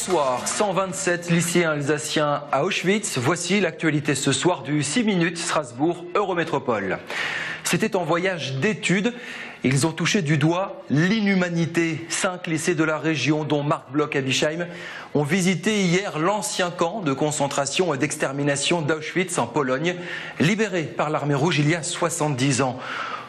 Bonsoir, 127 lycéens alsaciens à Auschwitz. Voici l'actualité ce soir du 6 minutes Strasbourg Eurométropole. C'était en voyage d'études. Ils ont touché du doigt l'inhumanité. 5 lycées de la région, dont Marc Bloch à Bischheim, ont visité hier l'ancien camp de concentration et d'extermination d'Auschwitz en Pologne, libéré par l'armée rouge il y a 70 ans.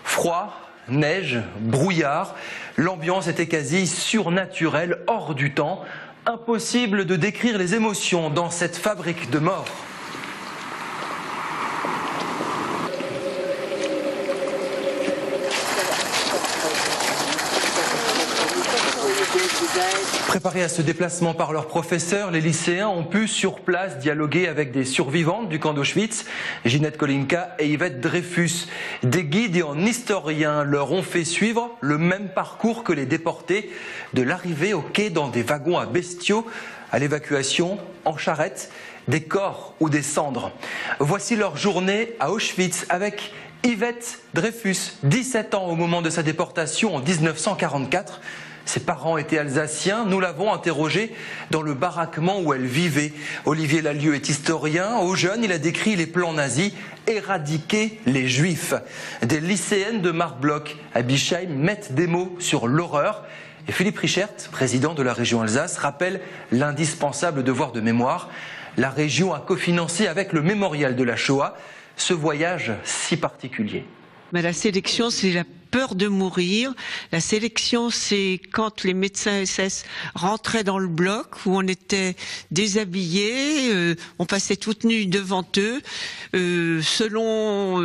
Froid, neige, brouillard, l'ambiance était quasi surnaturelle, hors du temps. Impossible de décrire les émotions dans cette fabrique de mort. Préparés à ce déplacement par leurs professeurs, les lycéens ont pu sur place dialoguer avec des survivantes du camp d'Auschwitz, Ginette Kolinka et Yvette Dreyfus. Des guides et un historien leur ont fait suivre le même parcours que les déportés, de l'arrivée au quai dans des wagons à bestiaux, à l'évacuation en charrette, des corps ou des cendres. Voici leur journée à Auschwitz avec Yvette Dreyfus, 17 ans au moment de sa déportation en 1944. Ses parents étaient alsaciens, nous l'avons interrogée dans le baraquement où elle vivait. Olivier Lallieu est historien. Au jeune, il a décrit les plans nazis, éradiquer les juifs. Des lycéennes de Marc Bloch à Bischheim mettent des mots sur l'horreur. Et Philippe Richert, président de la région Alsace, rappelle l'indispensable devoir de mémoire. La région a cofinancé avec le mémorial de la Shoah ce voyage si particulier. Mais la sélection, c'est la peur de mourir. La sélection, c'est quand les médecins SS rentraient dans le bloc où on était déshabillés, on passait toute nue devant eux, selon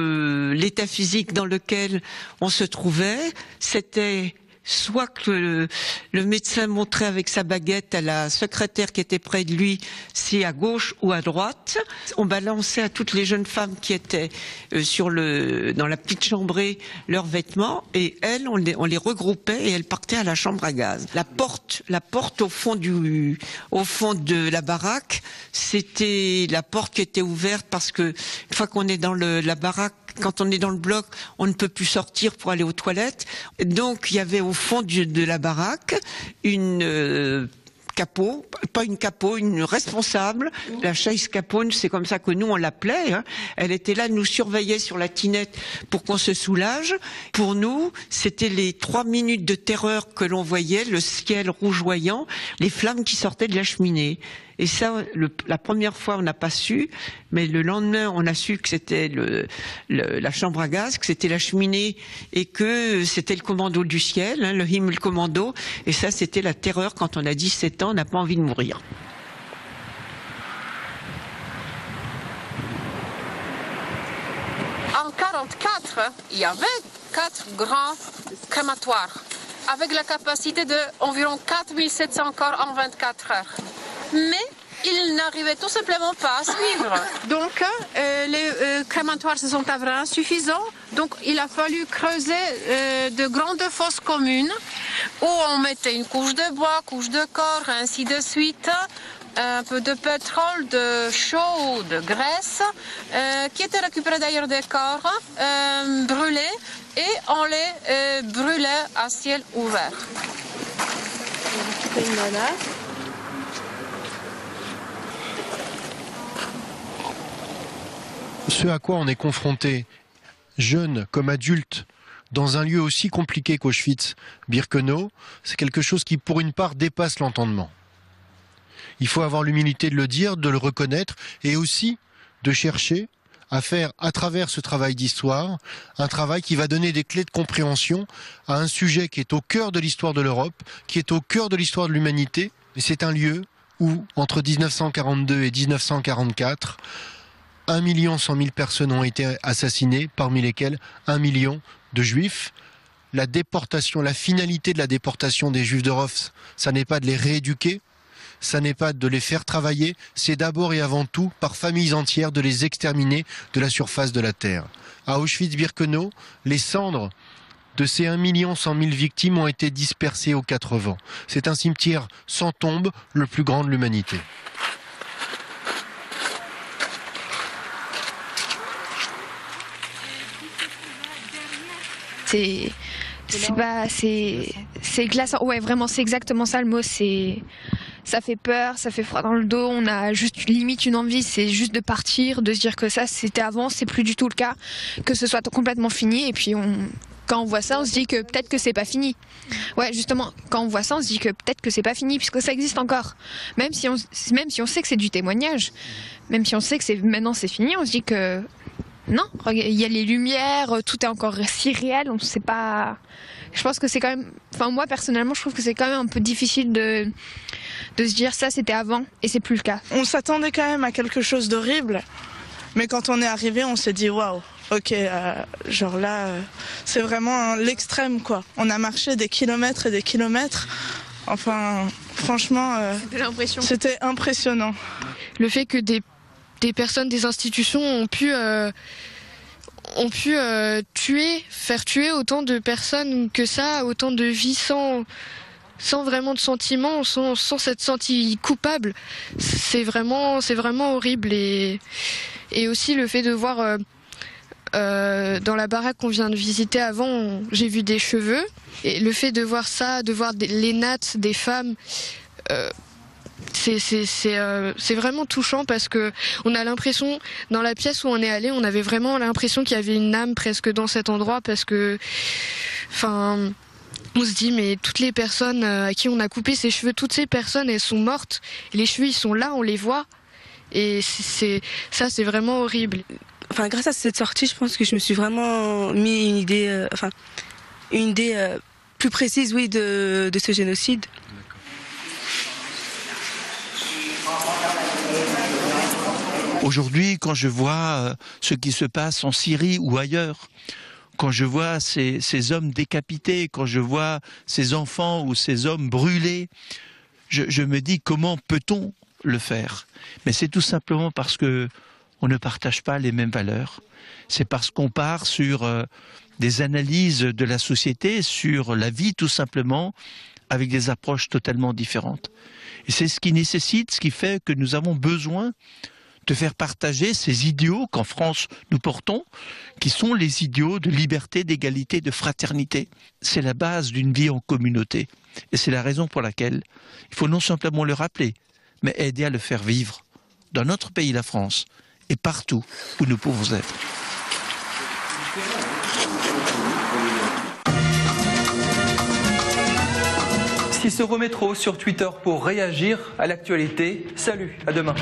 l'état physique dans lequel on se trouvait. C'était soit que le médecin montrait avec sa baguette à la secrétaire qui était près de lui si à gauche ou à droite. On balançait à toutes les jeunes femmes qui étaient dans la petite chambrée leurs vêtements et elles, on les regroupait et elles partaient à la chambre à gaz. La porte au fond de la baraque, c'était la porte qui était ouverte parce que une fois qu'on est dans la baraque, quand on est dans le bloc, on ne peut plus sortir pour aller aux toilettes. Donc il y avait au fond de la baraque une responsable, la chaise capone, c'est comme ça que nous on l'appelait. Hein. Elle était là, nous surveillait sur la tinette pour qu'on se soulage. Pour nous, c'était les 3 minutes de terreur que l'on voyait, le ciel rougeoyant, les flammes qui sortaient de la cheminée. Et ça, la première fois, on n'a pas su, mais le lendemain, on a su que c'était la chambre à gaz, que c'était la cheminée et que c'était le commando du ciel, hein, le Himmelkommando. Et ça, c'était la terreur quand on a 17 ans, on n'a pas envie de mourir. En 1944, il y avait 4 grands crématoires avec la capacité d'environ 4700 corps en 24 heures. Mais ils n'arrivaient tout simplement pas à suivre. Donc les crématoires se sont avérés insuffisants. Donc il a fallu creuser de grandes fosses communes où on mettait une couche de bois, couche de corps, ainsi de suite. Un peu de pétrole, de chaux, de graisse, qui étaient récupérés d'ailleurs des corps, brûlés, et on les brûlait à ciel ouvert. Ce à quoi on est confronté, jeunes comme adultes, dans un lieu aussi compliqué qu'Auschwitz-Birkenau, c'est quelque chose qui, pour une part, dépasse l'entendement. Il faut avoir l'humilité de le dire, de le reconnaître, et aussi de chercher à faire, à travers ce travail d'histoire, un travail qui va donner des clés de compréhension à un sujet qui est au cœur de l'histoire de l'Europe, qui est au cœur de l'histoire de l'humanité. Et c'est un lieu où, entre 1942 et 1944, 1 100 000 personnes ont été assassinées, parmi lesquelles 1 million de juifs. La déportation, la finalité de la déportation des juifs d'Europe, ça n'est pas de les rééduquer, ça n'est pas de les faire travailler, c'est d'abord et avant tout, par familles entières, de les exterminer de la surface de la terre. À Auschwitz-Birkenau, les cendres de ces 1 100 000 victimes ont été dispersées aux 4 vents. C'est un cimetière sans tombe, le plus grand de l'humanité. C'est glaçant. Ouais, vraiment, c'est exactement ça le mot. ça fait peur, ça fait froid dans le dos, on a juste limite une envie, c'est juste de partir, de se dire que ça c'était avant, c'est plus du tout le cas, que ce soit complètement fini, et puis quand on voit ça, on se dit que peut-être que c'est pas fini. Ouais, justement, quand on voit ça, on se dit que peut-être que c'est pas fini, puisque ça existe encore. Même si on sait que c'est du témoignage, même si on sait que maintenant c'est fini, on se dit que non, il y a les lumières, tout est encore si réel, on sait pas. Je pense que c'est quand même, enfin moi personnellement, je trouve que c'est quand même un peu difficile de se dire ça c'était avant et c'est plus le cas. On s'attendait quand même à quelque chose d'horrible, mais quand on est arrivé, on s'est dit waouh. Ok, genre là, c'est vraiment l'extrême quoi. On a marché des kilomètres et des kilomètres. Enfin, franchement, c'était impressionnant. Le fait que des personnes, des institutions ont pu faire tuer autant de personnes que ça, autant de vies sans vraiment de sentiments, sans s'être senti coupable. C'est vraiment horrible et aussi le fait de voir dans la baraque qu'on vient de visiter avant, j'ai vu des cheveux et le fait de voir ça, de voir les nattes des femmes, c'est vraiment touchant parce que on a l'impression, dans la pièce où on est allé, on avait vraiment l'impression qu'il y avait une âme presque dans cet endroit parce que, enfin, on se dit mais toutes les personnes à qui on a coupé ses cheveux, toutes ces personnes elles sont mortes, les cheveux ils sont là, on les voit et c'est vraiment horrible. Enfin, grâce à cette sortie, je pense que je me suis vraiment mis une idée, plus précise, oui, de ce génocide. Aujourd'hui, quand je vois ce qui se passe en Syrie ou ailleurs, quand je vois ces hommes décapités, quand je vois ces enfants ou ces hommes brûlés, je me dis comment peut-on le faire? Mais c'est tout simplement parce que on ne partage pas les mêmes valeurs. C'est parce qu'on part sur des analyses de la société, sur la vie tout simplement, avec des approches totalement différentes. Et c'est ce qui fait que nous avons besoin de faire partager ces idéaux qu'en France nous portons, qui sont les idéaux de liberté, d'égalité, de fraternité. C'est la base d'une vie en communauté. Et c'est la raison pour laquelle il faut non simplement le rappeler, mais aider à le faire vivre dans notre pays, la France, et partout où nous pouvons être. Cicero Métro sur Twitter pour réagir à l'actualité. Salut, à demain.